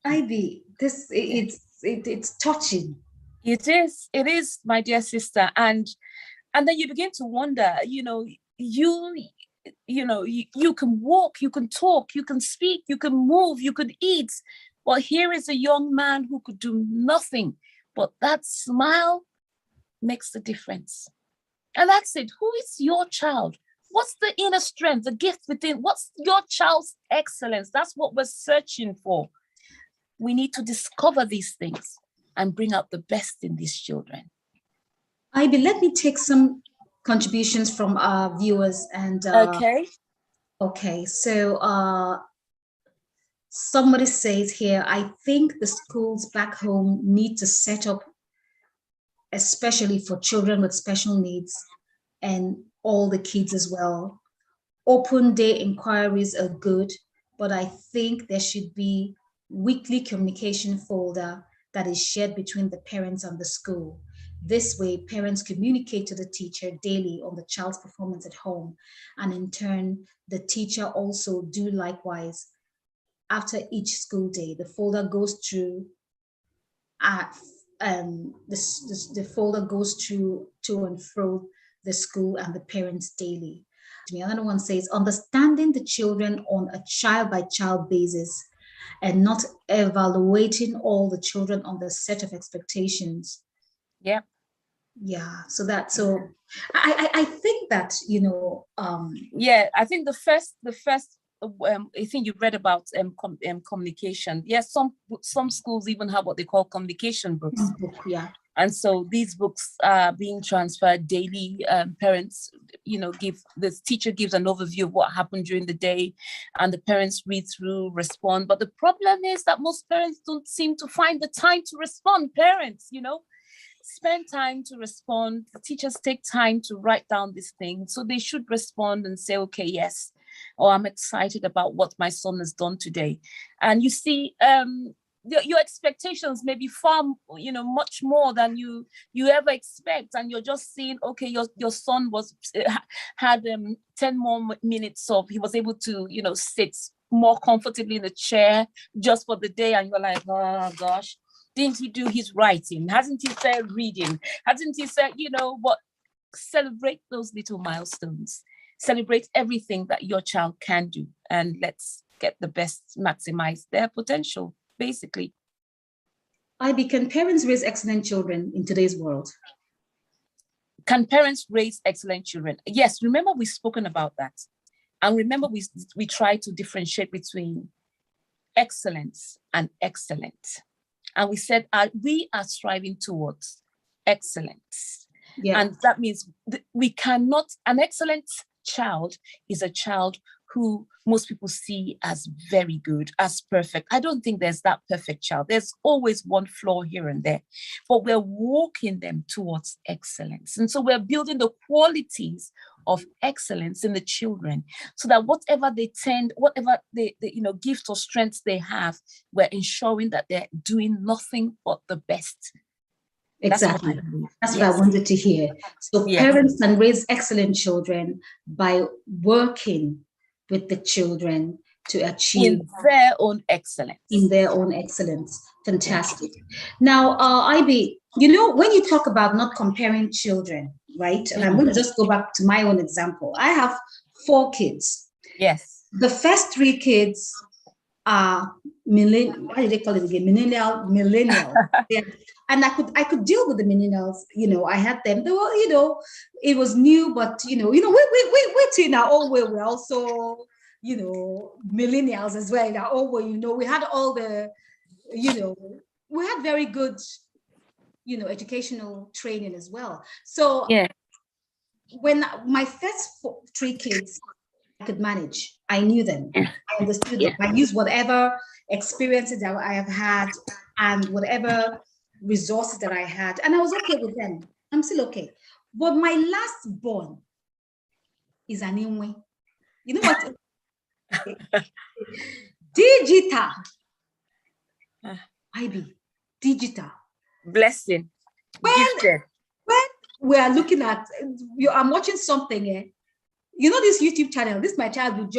Ivy, it's touching. It is, my dear sister. And then you begin to wonder, you can walk, you can talk, you can speak, you can move, you could eat. Well, here is a young man who could do nothing, but that smile makes the difference. And that's it. Who is your child? What's the inner strength, the gift within? What's your child's excellence? That's what we're searching for. We need to discover these things and bring out the best in these children. Ivy, let me take some contributions from our viewers. And okay, so somebody says here, I think the schools back home need to set up, especially for children with special needs and all the kids as well. Open day inquiries are good, but I think there should be weekly communication folder that is shared between the parents and the school. This way, parents communicate to the teacher daily on the child's performance at home, and in turn, the teacher also do likewise. After each school day, the folder goes through. The folder goes through to and fro the school and the parents daily. Another one says, understanding the children on a child-by-child basis and not evaluating all the children on the set of expectations. Yeah. Yeah. So I think that, yeah, I think the first I think you read about communication. Yes, some schools even have what they call communication books. Yeah. And so these books are being transferred daily. Parents, the teacher gives an overview of what happened during the day, and the parents read through, respond. But the problem is that most parents don't seem to find the time to respond. Parents, spend time to respond. The teachers take time to write down these things. So they should respond and say, okay, yes, or I'm excited about what my son has done today. And you see, your expectations may be far, much more than you ever expect. And you're just seeing, okay, your son had 10 more minutes of, he was able to, sit more comfortably in the chair just for the day. And you're like, oh gosh, didn't he do his writing? Hasn't he said reading? Hasn't he said, what? Celebrate those little milestones. Celebrate everything that your child can do. And let's get the best, maximize their potential, basically. Ivy, can parents raise excellent children in today's world? Can parents raise excellent children? Yes, remember we've spoken about that. And remember we try to differentiate between excellence and excellent. And we said we are striving towards excellence. Yeah. And that means we cannot, an excellent child is a child who most people see as very good, as perfect. I don't think there's that perfect child. There's always one flaw here and there, but we're walking them towards excellence. And so we're building the qualities of excellence in the children so that whatever they tend, whatever the gift or strengths they have, we're ensuring that they're doing nothing but the best. Exactly. That's what I wanted to hear. So parents can raise excellent children by working with the children to achieve in their own excellence. Fantastic. Now, IB, when you talk about not comparing children, right? And I'm going to just go back to my own example. I have 4 kids. Yes. The first 3 kids are millennial. What do they call it again? Millennial. Yeah. And I could deal with the millennials. I had them. They were, it was new, but we're in our own way. We're also, millennials as well in our own way. We had all the, we had very good, educational training as well. So when my first 3 kids, I could manage. I knew them. I understood them. I used whatever experiences that I have had and whatever resources that I had, and I was okay with them. I'm still okay. But my last born is an Inwe. You know what? Digital. IB. Digital. When we are looking at, I'm watching something, this YouTube channel, this my child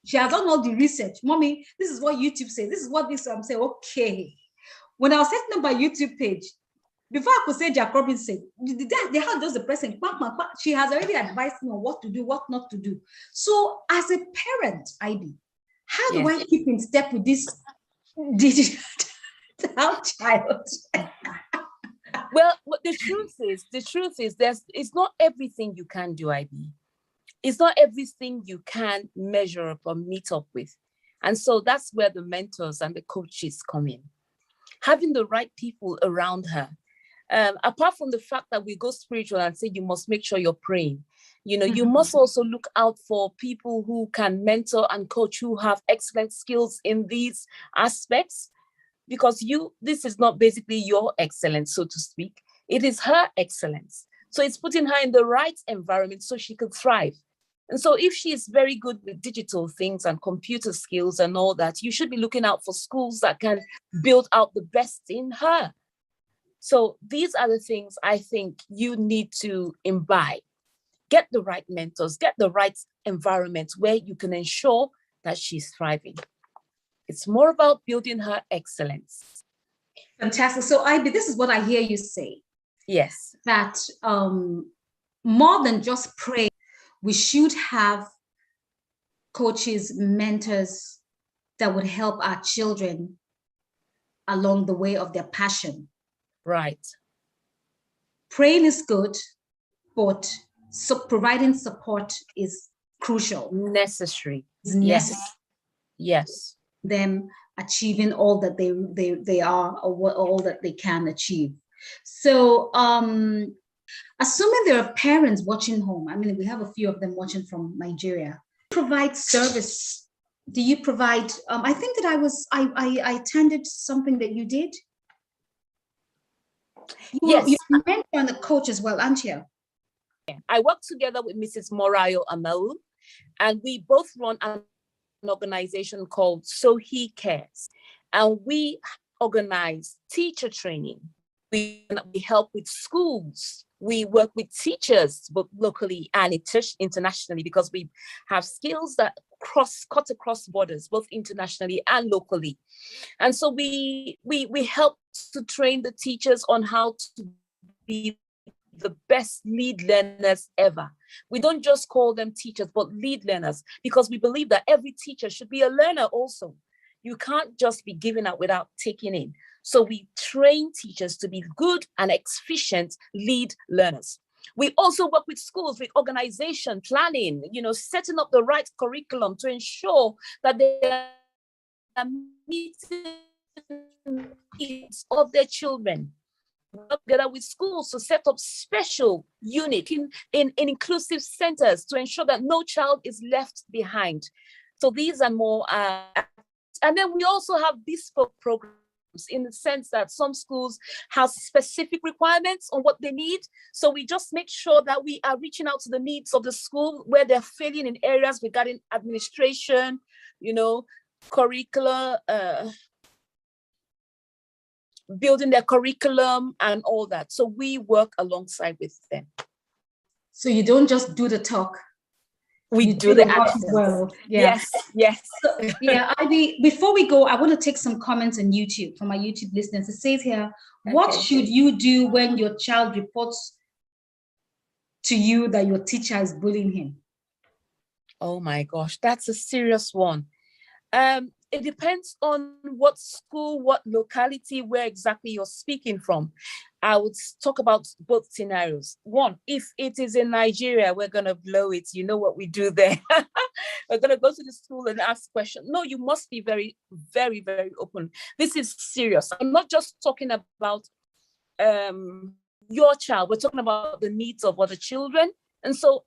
she has done all the research. Mommy, this is what YouTube says. This is what this, I'm saying, okay. When I was setting up my YouTube page, before I could say Jack Robinson, they had just the person, she has already advised me on what to do, what not to do. So as a parent, IB, how do I keep in step with this digital child? Well, the truth is, it's not everything you can do, IB. It's not everything you can measure up or meet up with. And so that's where the mentors and the coaches come in. Having the right people around her. Apart from the fact that we go spiritual and say you must make sure you're praying, you must also look out for people who can mentor and coach, who have excellent skills in these aspects, because this is not basically your excellence, so to speak. It is her excellence. So it's putting her in the right environment so she could thrive. And so if she is very good with digital things and computer skills and all that, you should be looking out for schools that can build out the best in her. So these are the things I think you need to imbibe. Get the right mentors, get the right environment where you can ensure that she's thriving. It's more about building her excellence. Fantastic. So IB, this is what I hear you say. Yes. That more than just pray, we should have coaches, mentors that would help our children along the way of their passion. Right. Praying is good, but providing support is crucial. Necessary. It's necessary. Yes. Them achieving all that they are, or all that they can achieve. So assuming there are parents watching home, I mean, we have a few of them watching from Nigeria, provide service. Do you provide, I think that I attended something that you did. You're a mentor and a coach as well, aren't you? I work together with Mrs. Morayo Amalu, and we both run an organization called So He Cares. And we organize teacher training. We help with schools. We work with teachers, both locally and internationally, because we have skills that cut across borders, both internationally and locally. And so we help to train the teachers on how to be the best lead learners ever. We don't just call them teachers, but lead learners, because we believe that every teacher should be a learner also. You can't just be giving out without taking in. So we train teachers to be good and efficient lead learners. We also work with schools with organization, planning, setting up the right curriculum to ensure that they are meeting the needs of their children. work together with schools to set up special units in inclusive centers to ensure that no child is left behind. So these are more, and then we also have bespoke programs in the sense that some schools have specific requirements on what they need. So we just make sure that we are reaching out to the needs of the school where they're failing in areas regarding administration, curricula, building their curriculum and all that. So we work alongside with them. So you don't just do the talk. We do the actions. Well. Yeah. Yes. So, yeah, Ivy, before we go, I want to take some comments on YouTube from my YouTube listeners. It says here, what should you do when your child reports to you that your teacher is bullying him? Oh my gosh, that's a serious one. It depends on what school, what locality, where exactly you're speaking from. I would talk about both scenarios. One, if it is in Nigeria, we're going to blow it. You know what we do there. We're going to go to the school and ask questions. No, you must be very, very, very open. This is serious. I'm not just talking about your child. We're talking about the needs of other children. And so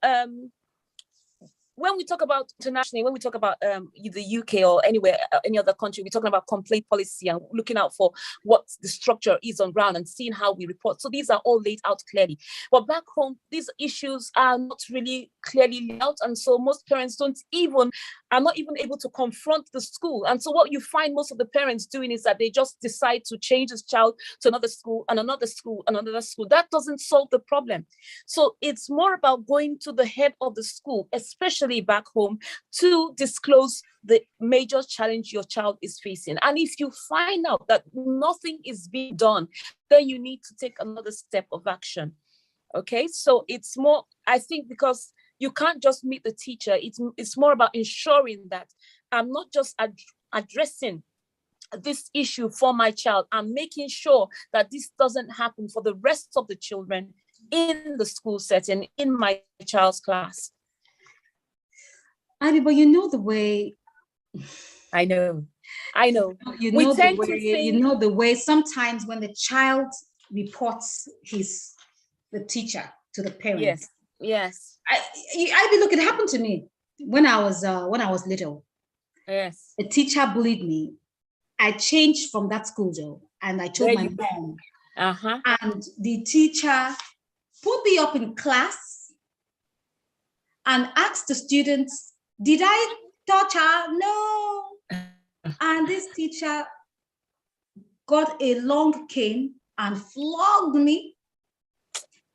when we talk about internationally, when we talk about the UK or anywhere, any other country, we're talking about complaint policy and looking out for what the structure is on ground and seeing how we report. So these are all laid out clearly. But back home, these issues are not really clearly laid out. And so most parents are not even able to confront the school. And so what you find most of the parents doing is that they just decide to change this child to another school and another school and another school. That doesn't solve the problem. So it's more about going to the head of the school, especially back home, to disclose the major challenge your child is facing. And if you find out that nothing is being done, then you need to take another step of action. Okay, so it's more, I think, because you can't just meet the teacher. It's more about ensuring that I'm not just addressing this issue for my child. I'm making sure that this doesn't happen for the rest of the children in the school setting, in my child's class. Ivy, but you know the way. I know. You know the way sometimes when the child reports the teacher to the parent. Yes. Ivy, look, it happened to me when I was little. Yes. A teacher bullied me. I changed from that school though, and I told my mom. And the teacher put me up in class and asked the students, did I touch her? No. And this teacher got a long cane and flogged me.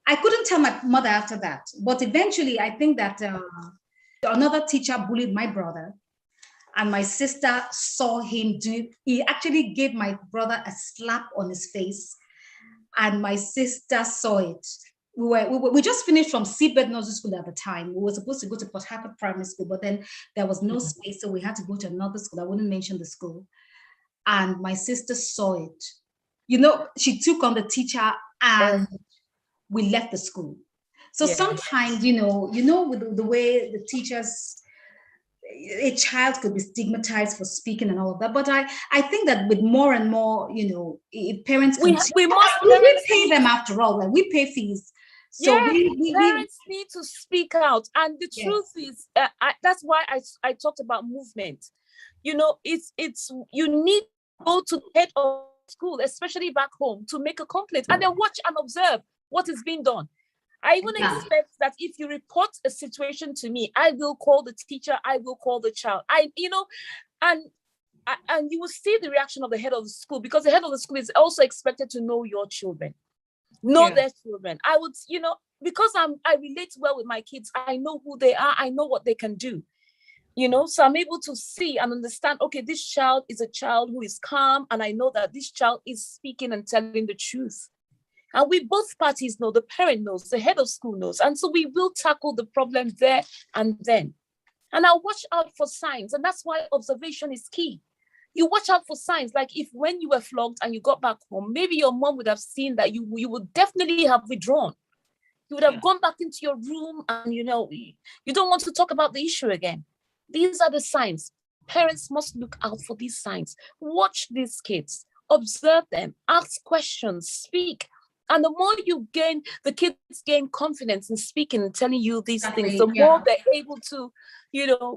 I couldn't tell my mother after that, but eventually I think that another teacher bullied my brother, and my sister saw him do. He actually gave my brother a slap on his face, and my sister saw it. We just finished from Seabed Nursery School at the time. We were supposed to go to Port Harcourt Primary School, but then there was no space, so we had to go to another school. I wouldn't mention the school. And my sister saw it. She took on the teacher and we left the school. So sometimes, with the way the teachers, a child could be stigmatized for speaking and all of that. But I think that with more and more, parents we pay them after all. Like we pay fees. So parents need to speak out. And the truth is, that's why I talked about movement. It's you need to go to the head of school, especially back home, to make a complaint and then watch and observe what is being done. I even expect that if you report a situation to me, I will call the teacher, I will call the child. And you will see the reaction of the head of the school, because the head of the school is also expected to know your children, their children. I would, because I relate well with my kids, I know who they are, I know what they can do. So I'm able to see and understand, okay, this child is a child who is calm, and I know that this child is speaking and telling the truth. And we both parties know, the parent knows, the head of school knows. And so we will tackle the problem there and then. And I'll watch out for signs. And that's why observation is key. You watch out for signs. Like if when you were flogged and you got back home, maybe your mom would have seen that you would definitely have withdrawn. You would have gone back into your room and, you don't want to talk about the issue again. These are the signs. Parents must look out for these signs. Watch these kids. Observe them. Ask questions. Speak. And the more the kids gain confidence in speaking and telling you these things, the yeah. more they're able to,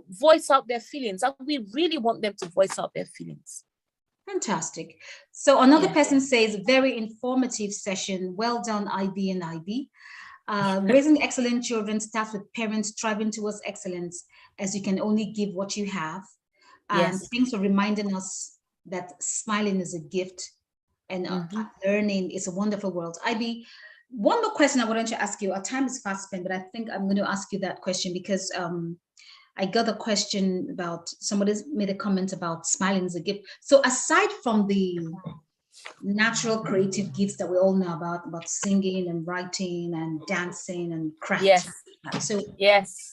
voice out their feelings. And we really want them to voice out their feelings. Fantastic. So another person says, very informative session. Well done, IB and IB. Raising excellent children starts with parents striving towards excellence, as you can only give what you have. And thanks for reminding us that smiling is a gift and learning is a wonderful world. IB, one more question I wanted to ask you. Our time is fast spent, but I think I'm going to ask you that question because I got a question about, somebody made a comment about smiling is a gift. So aside from the natural creative gifts that we all know about singing and writing and dancing and crafting. So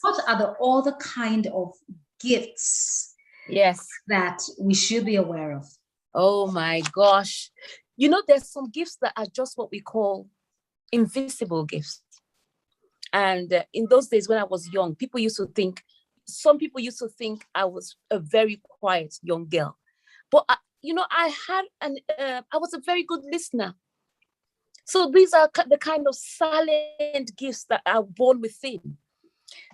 what are the other kind of gifts that we should be aware of? Oh my gosh. There's some gifts that are just what we call invisible gifts. And in those days when I was young, some people used to think I was a very quiet young girl. But I was a very good listener. So these are the kind of silent gifts that are born within.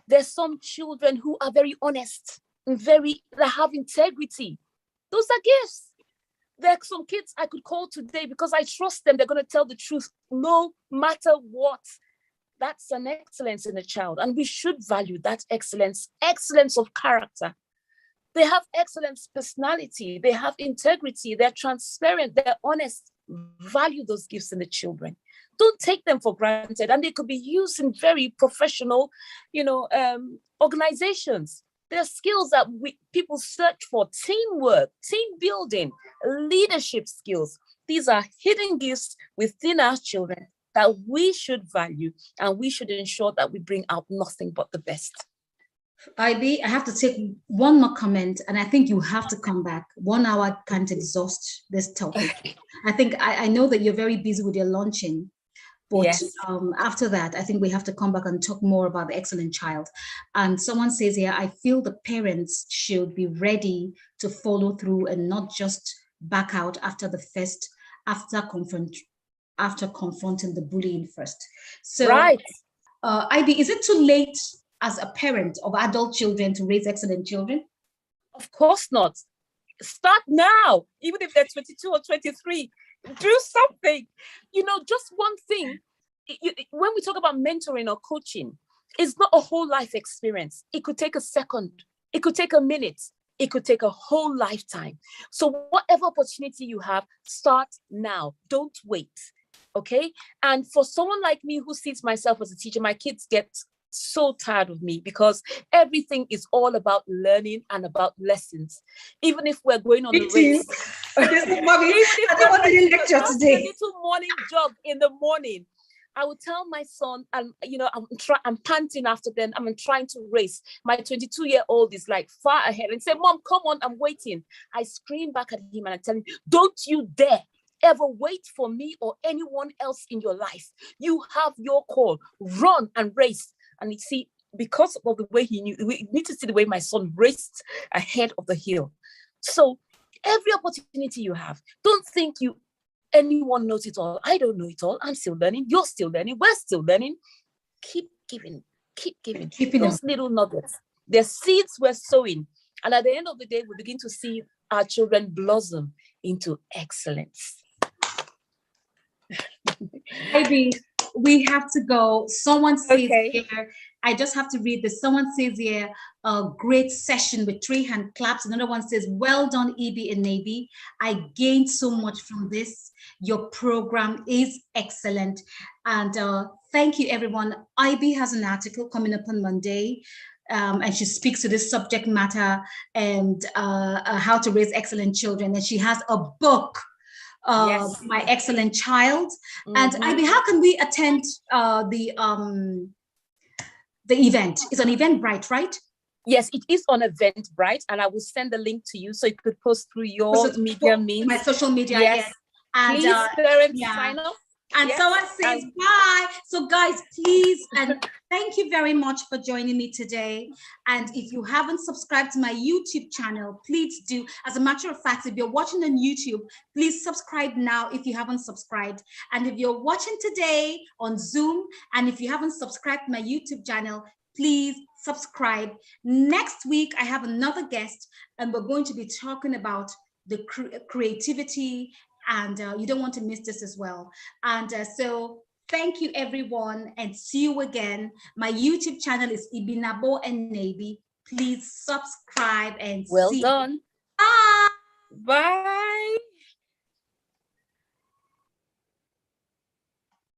There's some children who are very honest and they have integrity. Those are gifts. There are some kids I could call today because I trust them. They're going to tell the truth no matter what. That's an excellence in a child. And we should value that excellence of character. They have excellent personality. They have integrity. They're transparent. They're honest. Value those gifts in the children. Don't take them for granted. And they could be used in very professional, organizations. There are skills that people search for: teamwork, team building, leadership skills. These are hidden gifts within our children that we should value, and we should ensure that we bring out nothing but the best. IB, I have to take one more comment, and I think you have to come back. 1 hour can't exhaust this topic. I think I know that you're very busy with your launching, but after that, I think we have to come back and talk more about the excellent child. And someone says here, I feel the parents should be ready to follow through and not just back out after confronting the bullying first. So, IB, is it too late as a parent of adult children to raise excellent children? Of course not. Start now, even if they're 22 or 23. Do something. Just one thing. When we talk about mentoring or coaching, it's not a whole life experience. It could take a second. It could take a minute. It could take a whole lifetime. So whatever opportunity you have, start now. Don't wait. Okay? And for someone like me who sees myself as a teacher, my kids get so tired of me because everything is all about learning and about lessons. Even if we're going on a race. Mommy, I don't want to lecture today. A little morning jog in the morning. I would tell my son, and I'm panting after them. I'm trying to race. My 22-year-old is like far ahead and say, Mom, come on, I'm waiting. I scream back at him and I tell him, don't you dare ever wait for me or anyone else in your life. You have your call. Run and race. And you see, because of the way he knew, we need to see the way my son raced ahead of the hill. So every opportunity you have, don't think anyone knows it all. I don't know it all. I'm still learning. You're still learning. We're still learning. Keep giving. Keeping those little nuggets. They're seeds we're sowing. And at the end of the day, we begin to see our children blossom into excellence. Maybe we have to go. Someone says here, I just have to read this. Someone says here, a great session with 3 hand claps. Another one says, well done, EB and Navy. I gained so much from this. Your program is excellent. And thank you, everyone. IB has an article coming up on Monday. And she speaks to this subject matter and how to raise excellent children. And she has a book, My Excellent Child. And IB, how can we attend the event? It's on Eventbrite, right? Yes, it is on Eventbrite, and I will send the link to you so you could post through your media means. My social media, yes. And please, parents, sign up. And Yes. someone says bye. So guys, please, and thank you very much for joining me today. And if you haven't subscribed to my YouTube channel, please do. As a matter of fact, if you're watching on YouTube, please subscribe now if you haven't subscribed. And if you're watching today on Zoom, and if you haven't subscribed to my YouTube channel, please subscribe. Next week, I have another guest, and we're going to be talking about the creativity, and you don't want to miss this as well. And so thank you, everyone, and see you again. My YouTube channel is Ibinabo and Navy. Please subscribe and Well see. done. Bye. Bye.